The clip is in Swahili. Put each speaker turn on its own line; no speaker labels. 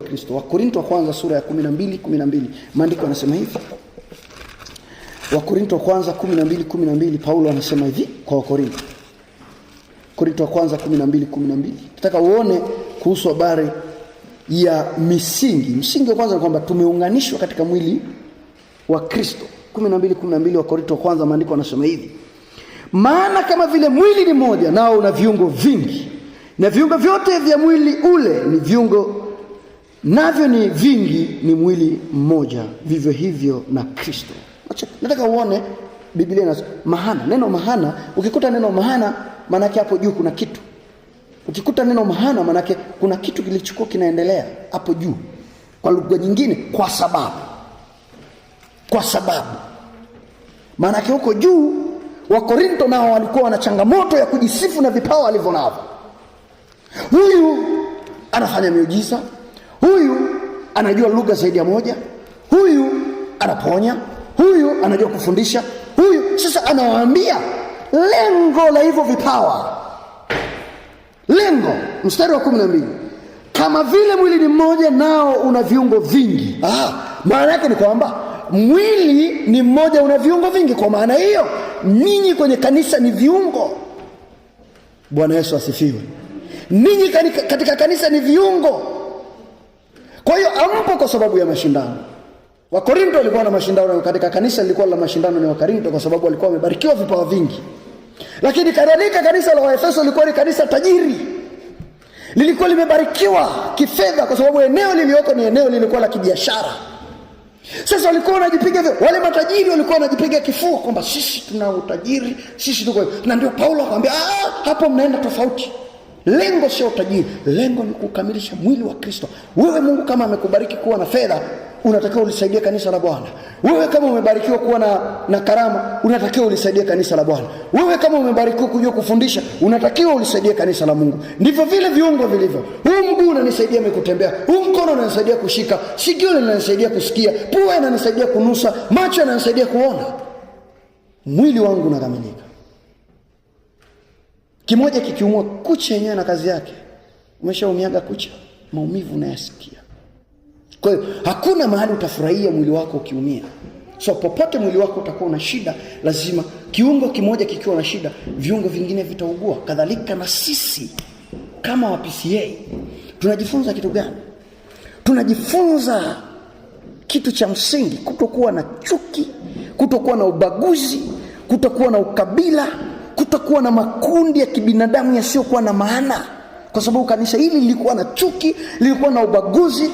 Kristo. Wakorintho wa kwanza sura ya 12 maandiko yanasema hivi. Wakorintho wa kwanza 12 Paulo anasema hivi kwa Wakorintho. Wakorintho wa kwanza 12. Nataka uone kuhusu habari ya msingi wa kwanza ni kwamba tumeunganishwa katika mwili wa Kristo. 12 Wakorintho wa kwanza maandiko yanasema hivi. Maana kama vile mwili ni moja nao una viungo vingi, na viungo vyote vya mwili ule ni viungo navyo ni vingi, ni mwili mmoja, vivyo hivyo na Kristo. Nataka uone Biblia inasema mahana. Neno mahana, ukikuta neno mahana maana yake hapo juu kuna kitu. Ukikuta neno mahana maana yake kuna kitu kilichokuwa kinaendelea hapo juu. Kwa lugha nyingine, kwa sababu. Maana yake huko juu Wakorintho nao walikuwa wana changamoto ya kujisifu na vipawa walivyonavyo. Huyu anafanya miujiza, huyu anajua lugha zaidi ya moja, huyu anaponya, huyu anajua kufundisha, huyu sasa anawaambia lengo la hivyo vipawa. Lengo, mstari wa 12. Kama vile mwili ni mmoja nao una viungo vingi. Maana yake ni kwamba mwili ni mmoja una viungo vingi. Kwa maana hiyo ninyi kwenye kanisa ni viungo. Bwana Yesu asifiwe. Ninyi katika kanisa ni viungo. Kwa hiyo ampo kwa sababu ya mashindano. Wakorintho walikuwa na mashindano, katika kanisa lilikuwa la mashindano ni Wakorintho kwa sababu walikuwa wamebarikiwa vipawa vingi. Lakini kadhalika kanisa la Waefeso lilikuwa ni kanisa tajiri. Lilikuwa limebarikiwa kifedha kwa sababu eneo lilioko ni eneo lilikuwa la kibiashara. Sasa walikuwa wanajipiga wale matajiri walikuwa wanajipiga kifua kwamba sisi tuna utajiri, sisi tuko. Na ndio Paulo akamwambia hapo mnaenda tofauti. Lengo sio utajiri, lengo ni kukamilisha mwili wa Kristo. Wewe Mungu kama amekubariki kuwa na fedha, unatakiwa ulisaidie kanisa la Bwana. Wewe kama umebarikiwa kuwa na karama, unatakiwa ulisaidie kanisa la Bwana. Wewe kama umebarikiwa kujua kufundisha, unatakiwa ulisaidie kanisa la Mungu. Ndivyo vile viungo vilivyo. Huu mguu unanisaidia mimi kutembea, huu mkono unanisaidia kushika, sikio linanisaidia kusikia, pua inanisaidia kunusa, macho yananisaidia kuona. Mwili wangu unakamilika. Kimoja kikiumwa, kucha yenyewe na kazi yake. Umeshaumiaga kucha, maumivu unayasikia. Kwa hiyo hakuna mahali utafurahia mwili wako ukiumia. So popote mwili wako utakuwa na shida, lazima kiungo kimoja kikiwa na shida, viungo vingine vitaugua. Kadhalika na sisi kama wa PCA tunajifunza kitu gani? Tunajifunza kitu cha msingi, kutokuwa na chuki, kutokuwa na ubaguzi, kutokuwa na ukabila, kutokuwa na makundi ya kibinadamu yasiyokuwa na maana. Kwa sababu kanisa hili lilikuwa na chuki, lilikuwa na ubaguzi.